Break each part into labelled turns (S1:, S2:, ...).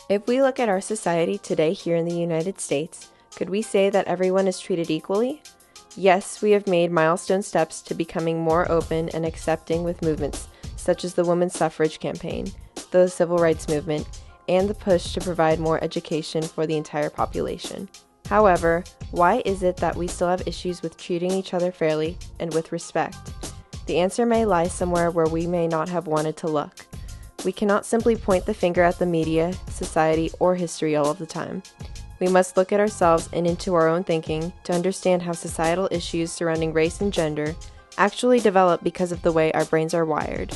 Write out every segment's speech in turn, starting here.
S1: If we look at our society today here in the United States, could we say that everyone is treated equally? Yes, we have made milestone steps to becoming more open and accepting with movements such as the women's suffrage campaign, the civil rights movement, and the push to provide more education for the entire population. However, why is it that we still have issues with treating each other fairly and with respect? The answer may lie somewhere where we may not have wanted to look. We cannot simply point the finger at the media, society, or history all of the time. We must look at ourselves and into our own thinking to understand how societal issues surrounding race and gender actually develop because of the way our brains are wired.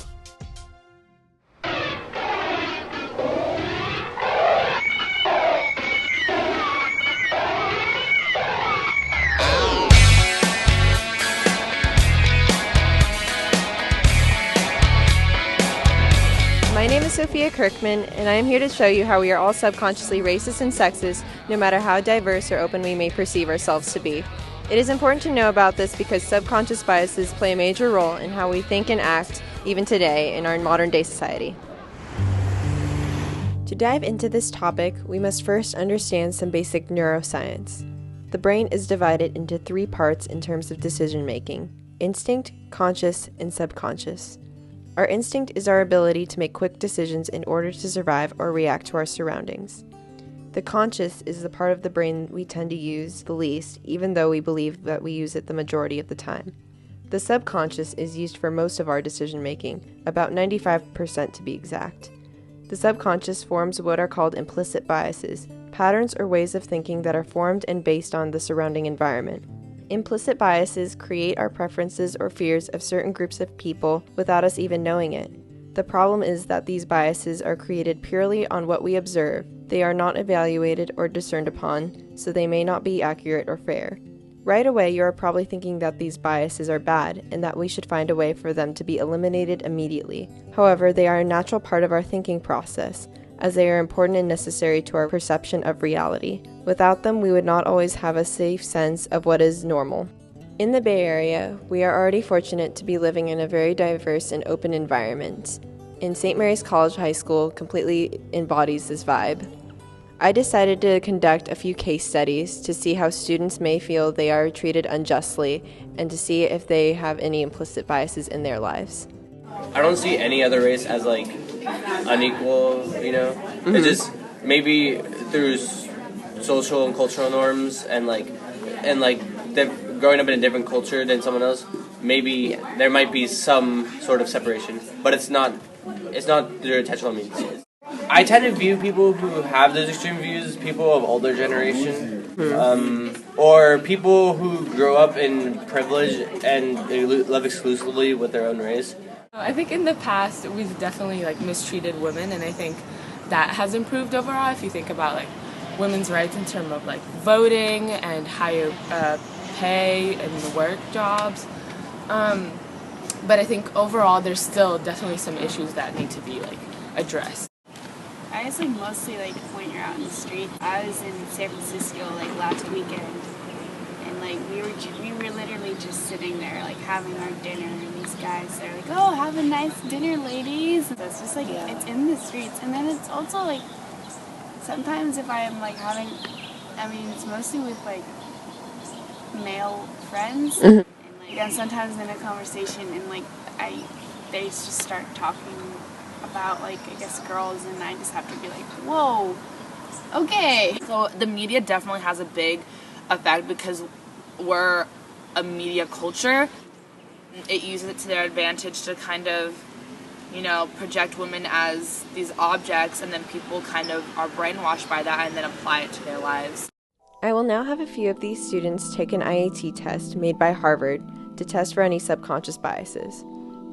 S1: My name is Sophia Kirkman, and I am here to show you how we are all subconsciously racist and sexist, no matter how diverse or open we may perceive ourselves to be. It is important to know about this because subconscious biases play a major role in how we think and act, even today, in our modern-day society. To dive into this topic, we must first understand some basic neuroscience. The brain is divided into 3 parts in terms of decision-making: instinct, conscious, and subconscious. Our instinct is our ability to make quick decisions in order to survive or react to our surroundings. The conscious is the part of the brain we tend to use the least, even though we believe that we use it the majority of the time. The subconscious is used for most of our decision making, about 95% to be exact. The subconscious forms what are called implicit biases, patterns or ways of thinking that are formed and based on the surrounding environment. Implicit biases create our preferences or fears of certain groups of people without us even knowing it. The problem is that these biases are created purely on what we observe. They are not evaluated or discerned upon, so they may not be accurate or fair. Right away, you are probably thinking that these biases are bad and that we should find a way for them to be eliminated immediately. However, they are a natural part of our thinking process, as they are important and necessary to our perception of reality. Without them, we would not always have a safe sense of what is normal. In the Bay Area, we are already fortunate to be living in a very diverse and open environment, and St. Mary's College High School completely embodies this vibe. I decided to conduct a few case studies to see how students may feel they are treated unjustly and to see if they have any implicit biases in their lives.
S2: I don't see any other race as unequal,
S1: Mm-hmm.
S2: It's just maybe through social and cultural norms and growing up in a different culture than someone else, maybe there might be some sort of separation, but it's not through intentional means. I tend to view people who have those extreme views as people of older generation, or people who grow up in privilege and they live exclusively with their own race.
S3: I think in the past we've definitely mistreated women, and I think that has improved overall. If you think about women's rights in terms of voting and higher pay and work jobs, but I think overall there's still definitely some issues that need to be addressed.
S4: I guess mostly when you're out in the street. I was in San Francisco last weekend, and we were literally just sitting there having our dinner, and these guys are "Oh, have a nice dinner, ladies." So it's just it's in the streets, and then it's also sometimes if I am it's mostly with male friends, and sometimes in a conversation and they just start talking about I guess girls, and I just have to be whoa, okay.
S5: So the media definitely has a big effect because we're a media culture. It uses it to their advantage to kind of, project women as these objects, and then people kind of are brainwashed by that and then apply it to their lives.
S1: I will now have a few of these students take an IAT test made by Harvard to test for any subconscious biases.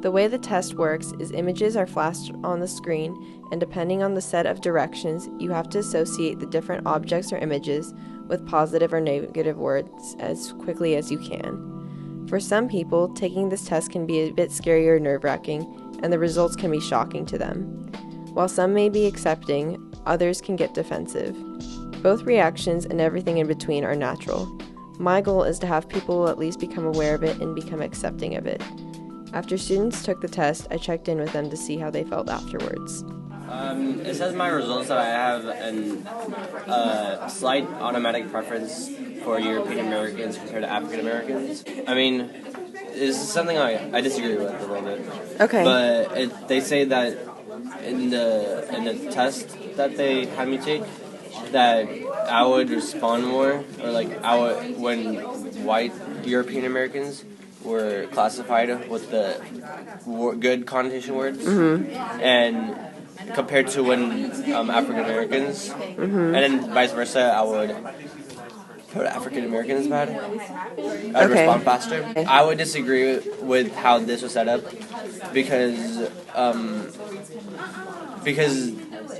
S1: The way the test works is images are flashed on the screen, and depending on the set of directions, you have to associate the different objects or images with positive or negative words as quickly as you can. For some people, taking this test can be a bit scary or nerve-wracking, and the results can be shocking to them. While some may be accepting, others can get defensive. Both reactions and everything in between are natural. My goal is to have people at least become aware of it and become accepting of it. After students took the test, I checked in with them to see how they felt afterwards.
S2: It says my results that I have a slight automatic preference for European Americans compared to African Americans. I mean, this is something I disagree with a little bit.
S1: Okay.
S2: But they say that in the test that they had me take, that I would respond more, or like when white European Americans were classified with the good connotation words, and compared to when African Americans, and then vice versa, I would put African Americans bad. I'd respond faster. I would disagree with how this was set up because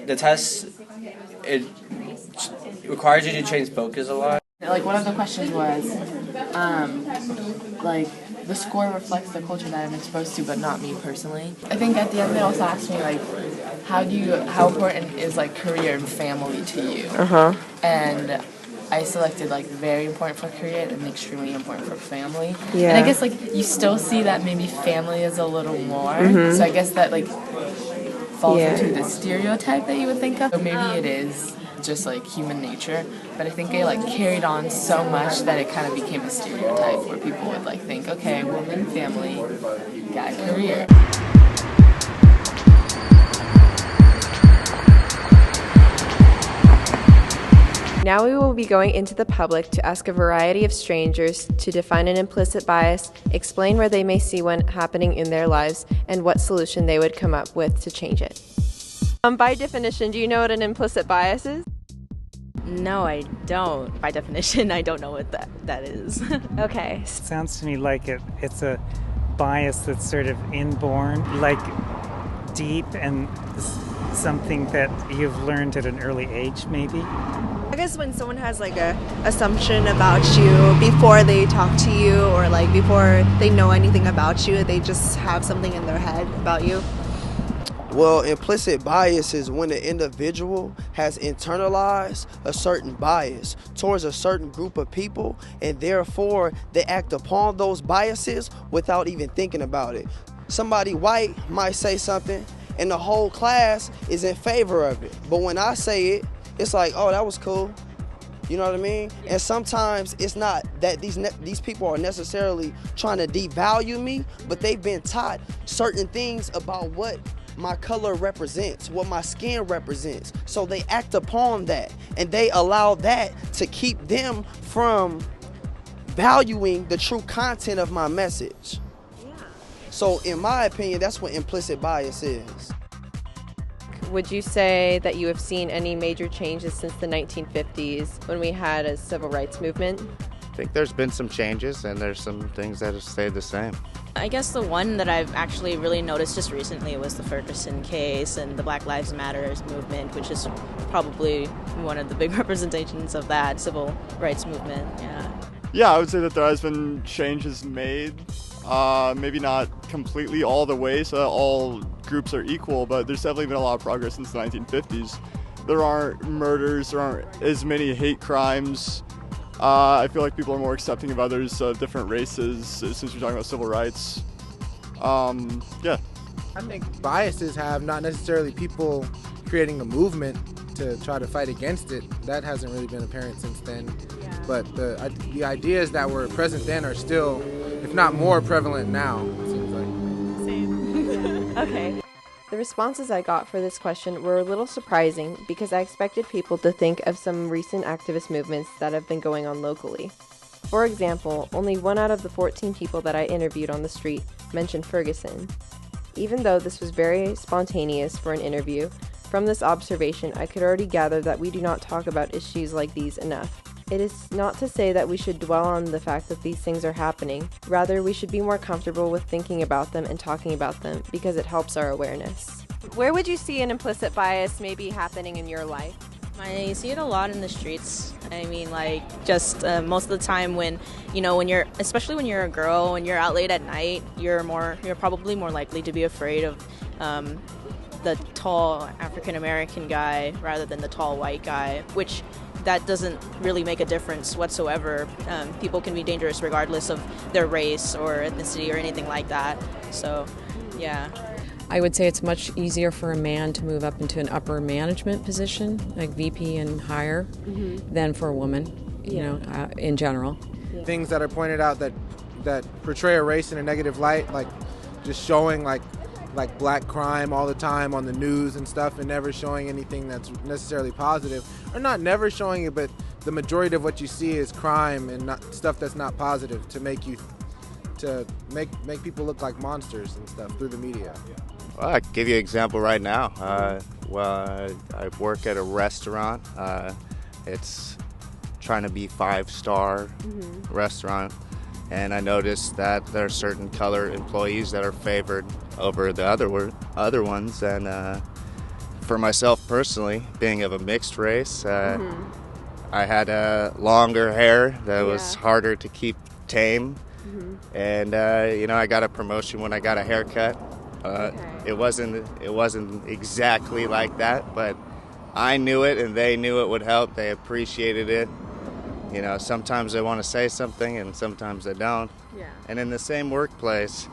S2: the test, it requires you to change focus a lot.
S3: Like, one of the questions was, like, the score reflects the culture that I'm exposed to, but not me personally. I think at the end they also asked me, like, how important is, like, career and family to you? And I selected, like, very important for career and extremely important for family.
S1: Yeah.
S3: And I guess, like, you still see that maybe family is a little more. So I guess that, like, falls into the stereotype that you would think of. Or maybe it is just, like, human nature. But I think it, like, carried on so much that it kind of became a stereotype where people would, like, think, okay, woman, family, guy, career.
S1: Now we will be going into the public to ask a variety of strangers to define an implicit bias, explain where they may see one happening in their lives, and what solution they would come up with to change it. By definition, do you know what an implicit bias is?
S6: No, I don't. By definition, I don't know what that is.
S1: Okay.
S7: Sounds to me like it's a bias that's sort of inborn, like deep and something that you've learned at an early age, maybe.
S8: I guess when someone has like a assumption about you before they talk to you, or like before they know anything about you, they just have something in their head about you.
S9: Well, implicit bias is when an individual has internalized a certain bias towards a certain group of people, and therefore they act upon those biases without even thinking about it. Somebody white might say something and the whole class is in favor of it, but when I say it, it's like, oh, that was cool. You know what I mean? And sometimes it's not that these people are necessarily trying to devalue me, but they've been taught certain things about what my color represents, what my skin represents. So they act upon that, and they allow that to keep them from valuing the true content of my message. So in my opinion, that's what implicit bias is.
S1: Would you say that you have seen any major changes since the 1950s when we had a civil rights movement?
S10: I think there's been some changes, and there's some things that have stayed the same.
S6: I guess the one that I've actually really noticed just recently was the Ferguson case and the Black Lives Matter movement, which is probably one of the big representations of that civil rights movement.
S11: Yeah, I would say that there has been changes made. Maybe not completely all the way so that all groups are equal, but there's definitely been a lot of progress since the 1950s. There aren't murders, there aren't as many hate crimes. I feel like people are more accepting of others of different races since we're talking about civil rights. Yeah.
S12: I think biases have not necessarily people creating a movement to try to fight against it. That hasn't really been apparent since then. But the ideas that were present then are still, if not more, prevalent now, it seems like.
S1: Same. Okay. The responses I got for this question were a little surprising because I expected people to think of some recent activist movements that have been going on locally. For example, only 1 out of the 14 people that I interviewed on the street mentioned Ferguson. Even though this was very spontaneous for an interview, from this observation I could already gather that we do not talk about issues like these enough. It is not to say that we should dwell on the fact that these things are happening. Rather, we should be more comfortable with thinking about them and talking about them because it helps our awareness. Where would you see an implicit bias maybe happening in your life?
S6: I see it a lot in the streets. I mean, like, just most of the time when you're, especially when you're a girl, when you're out late at night, you're probably more likely to be afraid of the tall African American guy rather than the tall white guy, which that doesn't really make a difference whatsoever. People can be dangerous regardless of their race or ethnicity or anything like that. So, yeah.
S13: I would say it's much easier for a man to move up into an upper management position, like VP and higher, than for a woman, in general.
S12: Things that are pointed out that portray a race in a negative light, like just showing like black crime all the time on the news and stuff, and never showing anything that's necessarily positive, or not never showing it, but the majority of what you see is crime and not stuff that's not positive to make people look like monsters and stuff through the media.
S10: Well, I can give you an example right now. I work at a restaurant. It's trying to be 5-star restaurant, and I noticed that there are certain color employees that are favored over the other ones. And for myself personally, being of a mixed race, I had longer hair that was harder to keep tame, and I got a promotion when I got a haircut. It wasn't exactly like that, but I knew it and they knew it would help. They appreciated it. Sometimes they want to say something and sometimes they don't. Yeah. And in the same workplace,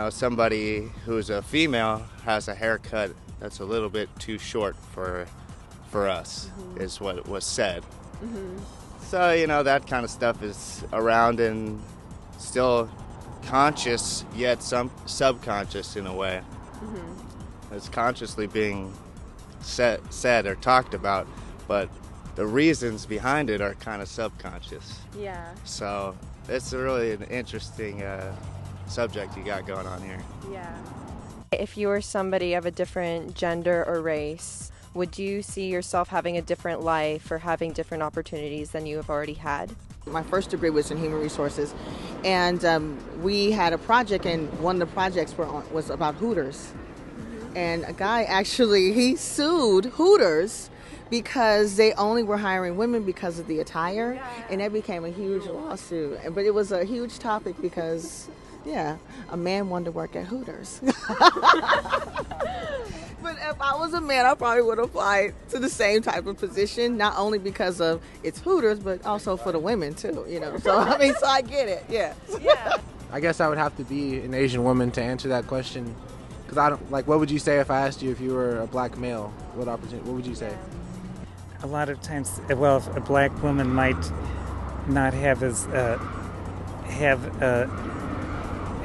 S10: somebody who's a female has a haircut that's a little bit too short for us, is what was said. So, that kind of stuff is around and still conscious, yet some subconscious in a way. It's consciously being said or talked about, but the reasons behind it are kind of subconscious.
S1: Yeah.
S10: So it's really an interesting subject you got going on here.
S1: Yeah. If you were somebody of a different gender or race, would you see yourself having a different life or having different opportunities than you have already had?
S14: My first degree was in human resources, and we had a project, and one of the projects was about Hooters. And a guy he sued Hooters because they only were hiring women because of the attire, and that became a huge lawsuit. But it was a huge topic because, a man wanted to work at Hooters. But if I was a man, I probably would apply to the same type of position, not only because of it's Hooters, but also for the women too, So I get it, yeah.
S12: I guess I would have to be an Asian woman to answer that question, because I don't what would you say if I asked you if you were a black male? What would you say?
S7: A lot of times, if a black woman might not have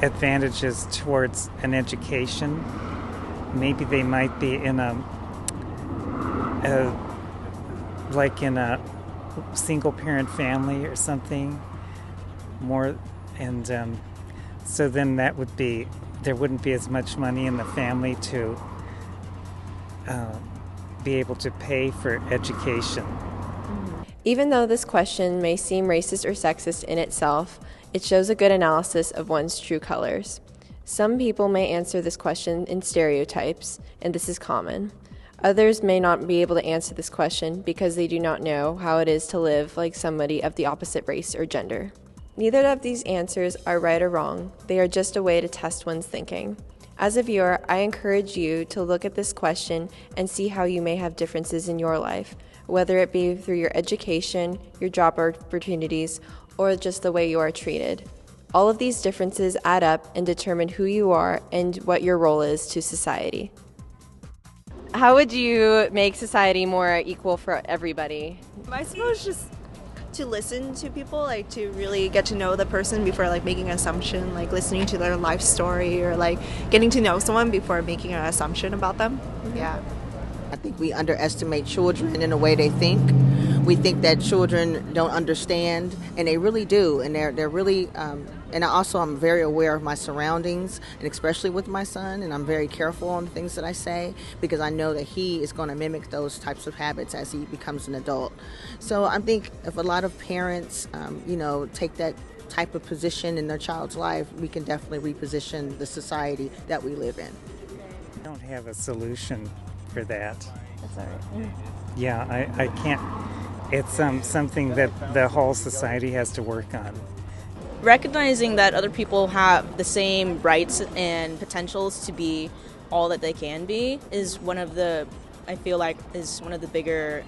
S7: advantages towards an education. Maybe they might be in a single parent family or something more, and so then there wouldn't be as much money in the family to be able to pay for education.
S1: Even though this question may seem racist or sexist in itself, it shows a good analysis of one's true colors. Some people may answer this question in stereotypes, and this is common. Others may not be able to answer this question because they do not know how it is to live like somebody of the opposite race or gender. Neither of these answers are right or wrong. They are just a way to test one's thinking. As a viewer, I encourage you to look at this question and see how you may have differences in your life, whether it be through your education, your job opportunities, or just the way you are treated. All of these differences add up and determine who you are and what your role is to society. How would you make society more equal for everybody?
S8: I suppose just to listen to people, to really get to know the person before making an assumption, listening to their life story, or getting to know someone before making an assumption about them. Yeah.
S14: I think we underestimate children in the way they think. We think that children don't understand, and they really do. And they're really, and I'm very aware of my surroundings, and especially with my son, and I'm very careful on the things that I say because I know that he is going to mimic those types of habits as he becomes an adult. So I think if a lot of parents, take that type of position in their child's life, we can definitely reposition the society that we live in.
S7: I don't have a solution for that.
S1: That's all right.
S7: Yeah, I can't. It's something that the whole society has to work on.
S6: Recognizing that other people have the same rights and potentials to be all that they can be is one of the bigger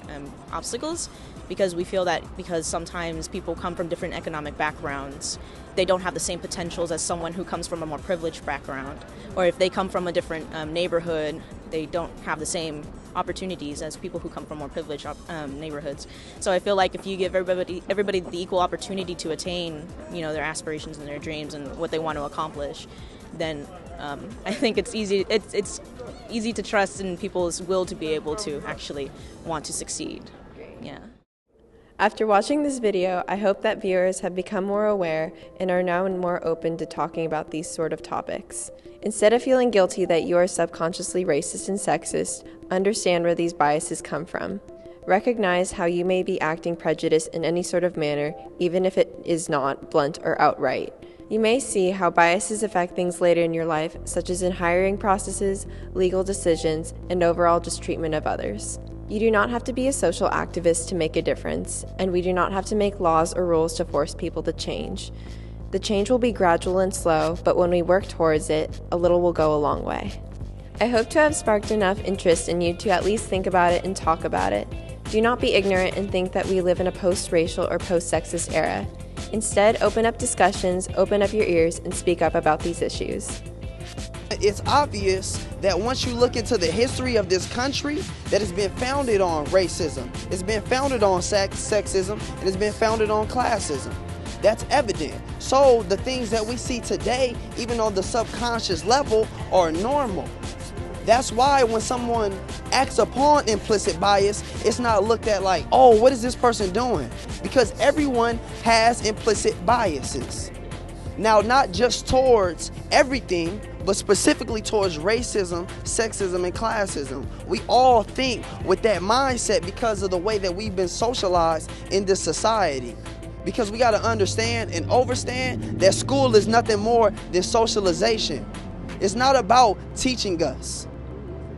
S6: obstacles, because we feel that because sometimes people come from different economic backgrounds, they don't have the same potentials as someone who comes from a more privileged background. Or if they come from a different neighborhood, they don't have the same opportunities as people who come from more privileged neighborhoods. So I feel like if you give everybody the equal opportunity to attain, their aspirations and their dreams and what they want to accomplish, then I think it's easy to trust in people's will to be able to actually want to succeed. Yeah.
S1: After watching this video, I hope that viewers have become more aware and are now more open to talking about these sort of topics. Instead of feeling guilty that you are subconsciously racist and sexist, understand where these biases come from. Recognize how you may be acting prejudice in any sort of manner, even if it is not blunt or outright. You may see how biases affect things later in your life, such as in hiring processes, legal decisions, and overall just treatment of others. You do not have to be a social activist to make a difference, and we do not have to make laws or rules to force people to change. The change will be gradual and slow, but when we work towards it, a little will go a long way. I hope to have sparked enough interest in you to at least think about it and talk about it. Do not be ignorant and think that we live in a post-racial or post-sexist era. Instead, open up discussions, open up your ears, and speak up about these issues.
S9: It's obvious that once you look into the history of this country, that it's been founded on racism, it's been founded on sexism, and it's been founded on classism. That's evident. So the things that we see today, even on the subconscious level, are normal. That's why when someone acts upon implicit bias, it's not looked at like, oh, what is this person doing? Because everyone has implicit biases. Now, not just towards everything, but specifically towards racism, sexism, and classism. We all think with that mindset because of the way that we've been socialized in this society. Because we got to understand and understand that school is nothing more than socialization. It's not about teaching us.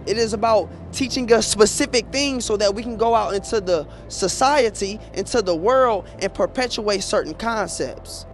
S9: It is about teaching us specific things so that we can go out into the society, into the world, and perpetuate certain concepts.